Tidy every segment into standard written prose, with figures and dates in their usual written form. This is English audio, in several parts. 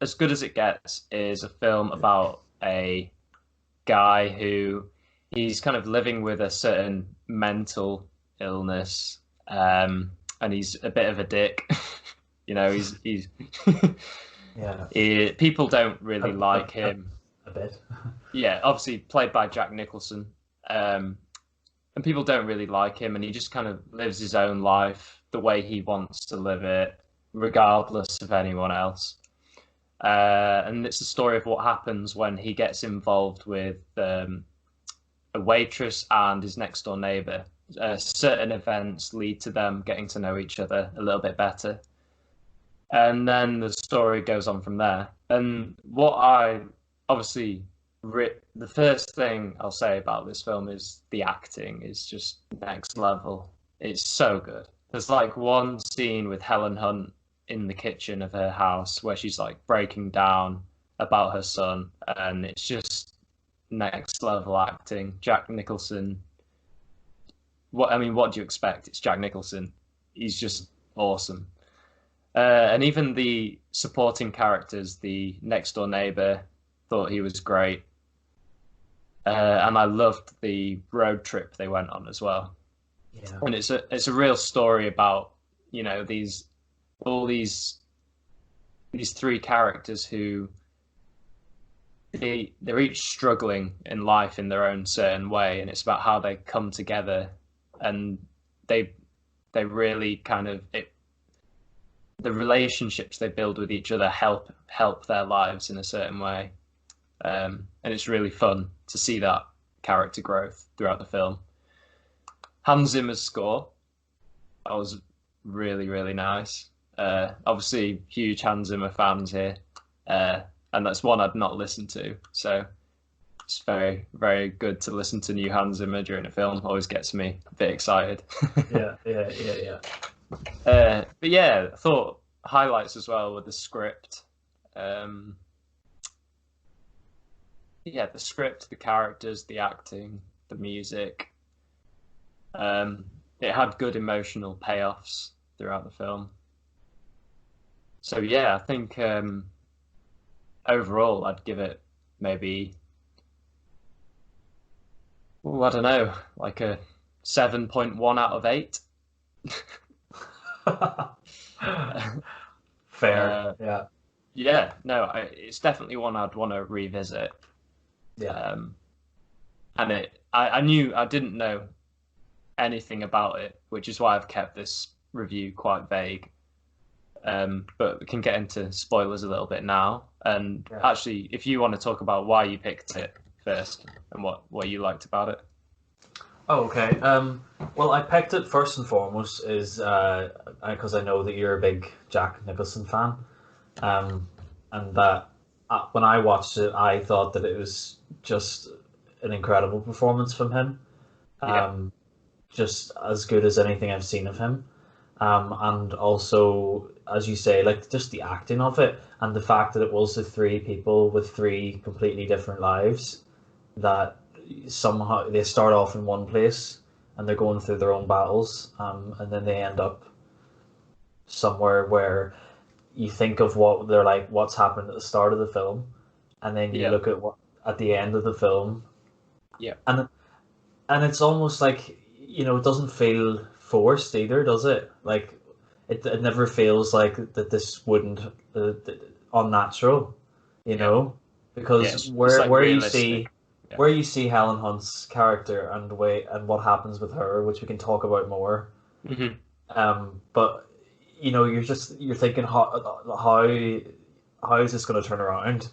As Good as It Gets is a film about a guy who he's kind of living with a certain mental illness, and he's a bit of a dick. He's Yeah, people don't a, really a, like a, him. a bit. Yeah, obviously played by Jack Nicholson, and people don't really like him, and he just kind of lives his own life the way he wants to live it, regardless of anyone else. And it's the story of what happens when he gets involved with a waitress and his next door neighbor. Certain events lead to them getting to know each other a little bit better. And then the story goes on from there. And what I obviously, the first thing I'll say about this film is the acting is just next level. It's so good. There's like one scene with Helen Hunt in the kitchen of her house where she's like breaking down about her son, and it's just next level acting. Jack Nicholson. What do you expect? It's Jack Nicholson. He's just awesome. And even the supporting characters, the next door neighbor, thought he was great. And I loved the road trip they went on as well. Yeah, And it's a real story about these all these three characters who they're each struggling in life in their own certain way, and it's about how they come together, and they they really kind of the relationships they build with each other help their lives in a certain way, and it's really fun to see that character growth throughout the film. Hans Zimmer's score, that was really nice. Obviously, huge Hans Zimmer fans here, and that's one I'd not listened to, so it's very good to listen to new Hans Zimmer during a film. Always gets me a bit excited. yeah. But yeah, I thought highlights as well with the script. Um, yeah, the script, the characters, the acting, the music. It had good emotional payoffs throughout the film. So yeah, I think overall I'd give it maybe, I don't know, like a 7.1 out of 8. Fair. uh, Yeah, yeah, no, it's definitely one I'd want to revisit. yeah. Um, and I didn't know anything about it, which is why I've kept this review quite vague. But we can get into spoilers a little bit now. And Yeah. actually, if you want to talk about why you picked it first and what you liked about it. Oh, okay. Well, I picked it first and foremost is because I know that you're a big Jack Nicholson fan, um, and that when I watched it, I thought that it was just an incredible performance from him. Yeah, Um, just as good as anything I've seen of him. And also, as you say, like just the acting of it and the fact that it was the three people with three completely different lives that somehow they start off in one place and they're going through their own battles, and then they end up somewhere where you think of what they're like, what's happened at the start of the film, and then you yeah, look at what at the end of the film, yeah, and it's almost like it doesn't feel forced either, does it? Like it never feels like that this wouldn't unnatural, you yeah, know, yeah. because It's like where you see realistic. Yeah. Helen Hunt's character and the way and what happens with her, which we can talk about more. Hmm. But you're thinking how is this going to turn around?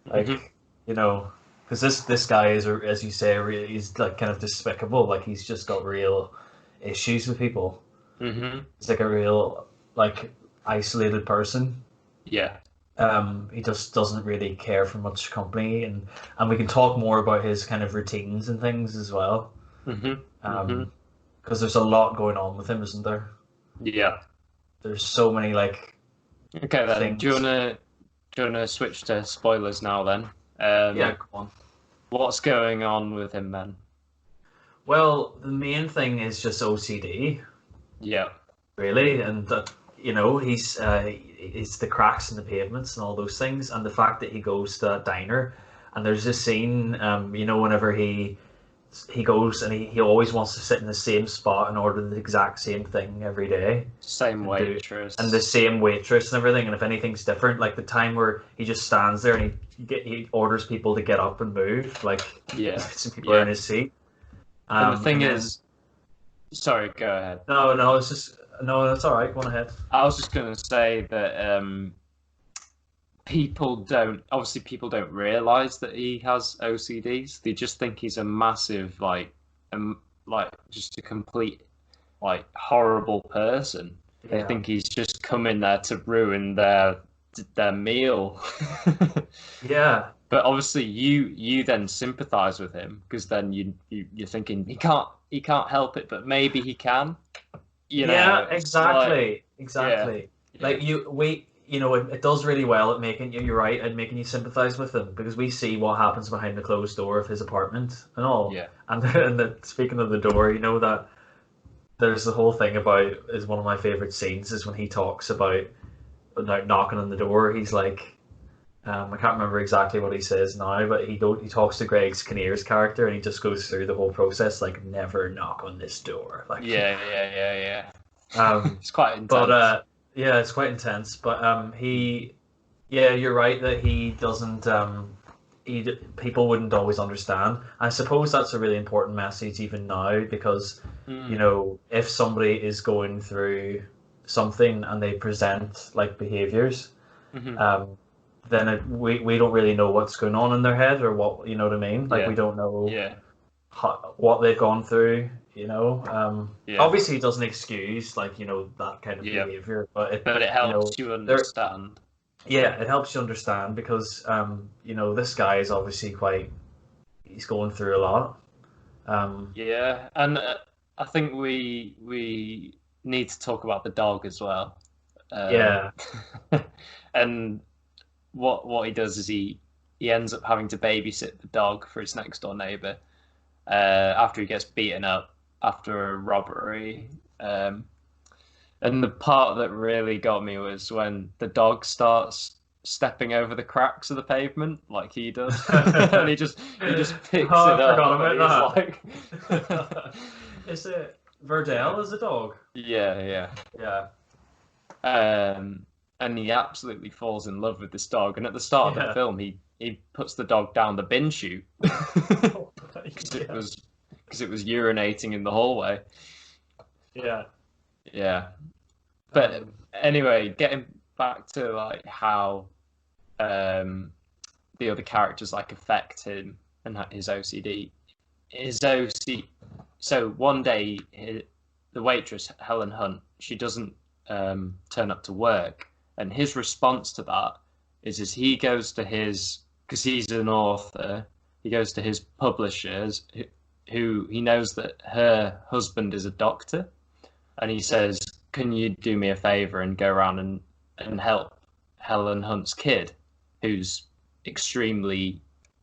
Hmm. Like, because this guy is, as you say, he's like kind of despicable. Like he's just got real issues with people. Hmm. He's like a real like isolated person. Yeah. He just doesn't really care for much company, and we can talk more about his kind of routines and things as well. Hmm. Hmm. Um, because there's a lot going on with him, isn't there? Yeah. There's so many like Okay then. things. Do you wanna switch to spoilers now then? Yeah, come on. What's going on with him then? Well, the main thing is just OCD, Yeah. really, and that you know, it's the cracks in the pavements and all those things, and the fact that he goes to that diner, and there's this scene, you know, whenever he goes and he always wants to sit in the same spot and order the exact same thing every day. Same waitress. And the same waitress and everything. And if anything's different, like the time where he just stands there and he orders people to get up and move, like some people are in his seat. And the thing is, sorry, go ahead. No, it's just that's all right. Go on ahead. I was just going to say that people don't realize that he has OCDs. They just think he's a massive like just a complete like horrible person. They think he's just coming there to ruin their meal. Yeah. But obviously you then sympathize with him, because then you're thinking he can't help it, but maybe he can. You know, yeah, exactly. Yeah. Like you know, it does really well at making you're right, at making you sympathize with him, because we see what happens behind the closed door of his apartment and all. Yeah. And speaking of the door, you know that there's the whole thing about, is one of my favorite scenes is when he talks about knocking on the door. He's like, I can't remember exactly what he says now, but he talks to Greg Kinnear's character, and he just goes through the whole process, like, never knock on this door. Like, yeah. It's quite intense. But yeah, it's quite intense. But you're right that he doesn't. People wouldn't always understand. I suppose that's a really important message even now, because you know, if somebody is going through something and they present like behaviors, then we don't really know what's going on in their head, or what, you know what I mean? Like, we don't know what they've gone through, you know. Obviously it doesn't excuse, like, you know, that kind of behavior, but it helps you understand. Yeah, it helps you understand, because you know, this guy is obviously he's going through a lot. And I think we need to talk about the dog as well. And what he does is he ends up having to babysit the dog for his next door neighbor after he gets beaten up after a robbery. And the part that really got me was when the dog starts stepping over the cracks of the pavement like he does, and he just picks it up. Is it Verdell as a dog? Yeah. And he absolutely falls in love with this dog. And at the start of the film, he puts the dog down the bin chute because it was urinating in the hallway. Yeah. But anyway, getting back to like how the other characters like affect him and his OCD. So one day, the waitress Helen Hunt, she doesn't turn up to work, and his response to that is he goes to because he's an author, he goes to his publishers, who he knows that her husband is a doctor, and he says, can you do me a favor and go around and help Helen Hunt's kid, who's extremely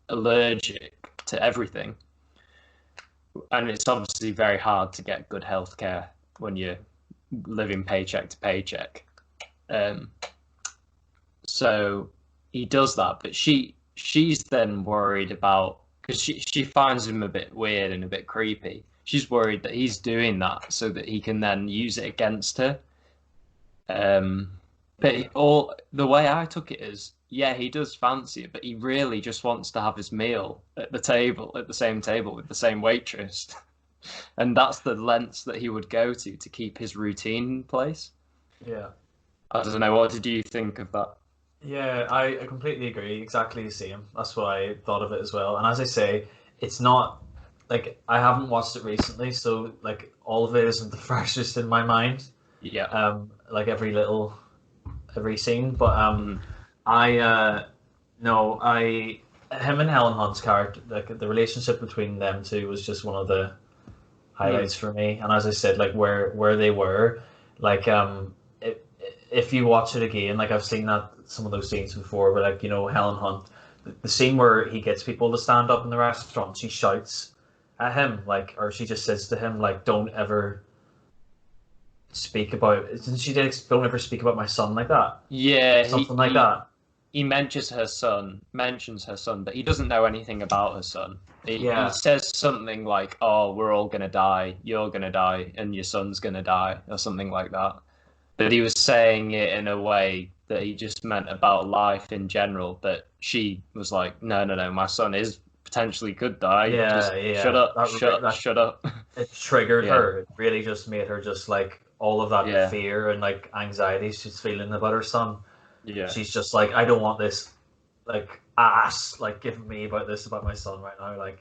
allergic to everything. And it's obviously very hard to get good healthcare when you're living paycheck to paycheck. So he does that, but she's then worried about, because she finds him a bit weird and a bit creepy. She's worried that he's doing that so that he can then use it against her. But the way I took it is, he does fancy it, but he really just wants to have his meal at the same table with the same waitress. And that's the lengths that he would go to keep his routine in place. Yeah. I don't know, what did you think of that? Yeah, I completely agree. Exactly the same. That's what I thought of it as well. And as I say, it's not, like, I haven't watched it recently, so like all of it isn't the freshest in my mind. Yeah. Like every scene, but him and Helen Hunt's character, like the relationship between them two was just one of the highlights for me. And as I said, like where they were, like if you watch it again, like I've seen some of those scenes before, but like, you know, Helen Hunt, the scene where he gets people to stand up in the restaurant, she shouts at him, like, or she just says to him, like, don't ever speak about. Didn't she? Don't ever speak about my son like that. Yeah, Something like that. he mentions her son, but he doesn't know anything about her son. He Yeah, says something like, "Oh, we're all gonna die. You're gonna die, and your son's gonna die," or something like that. But he was saying it in a way that he just meant about life in general. But she was like, "No, no, no. My son is potentially could die. yeah, Just shut yeah. up, shut up, That shut up." it triggered Yeah, her. It really just made her just like all of that yeah, fear and like anxiety she's feeling about her son. yeah, She's just like, I don't want this like ass like giving me about this about my son right now. Like,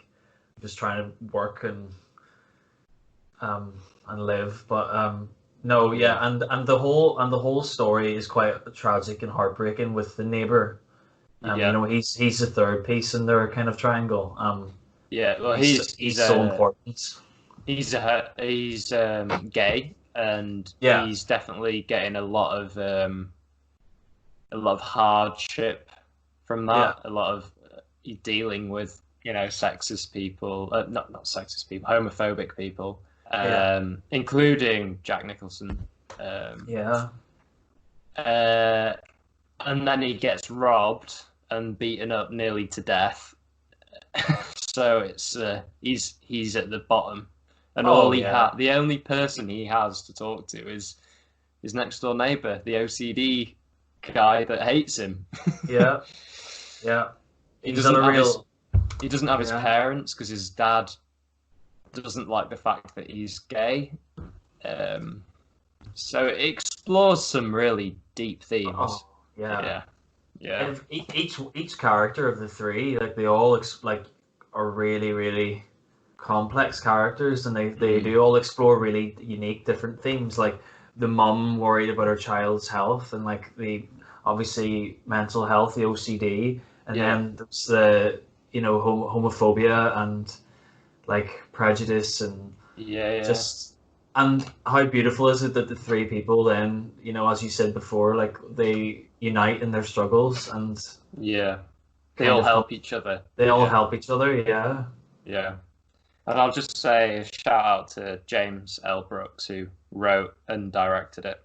I'm just trying to work and live. But no, yeah, yeah, and the whole story is quite tragic and heartbreaking with the neighbor. You yeah, know, he's the third piece in their kind of triangle. yeah. Well, He's so important. he's gay, and Yeah, he's definitely getting a lot of hardship from yeah, that. A lot of dealing with sexist people, not sexist people, homophobic people, yeah, including Jack Nicholson. Um, yeah. uh, and then he gets robbed and beaten up nearly to death. So it's he's at the bottom, and Oh yeah, the only person he has to talk to is his next door neighbor, the OCD guy that hates him. yeah, yeah. he He's on doesn't a have his real. he doesn't have his Yeah. parents because his dad doesn't like the fact that he's gay. Um, so it explores some really deep themes. Oh yeah. Yeah, yeah, And each character of the three, like they all like are really really complex characters, and they mm, do all explore really unique different themes. Like the mum worried about her child's health, and like the obviously mental health, the OCD, and yeah, then there's the homophobia and like prejudice and yeah, yeah, just and how beautiful is it that the three people then, as you said before, like they unite in their struggles and yeah. They kind all of come, help each other. they all Yeah, help each other. Yeah. yeah. And I'll just say a shout out to James L. Brooks who wrote and directed it.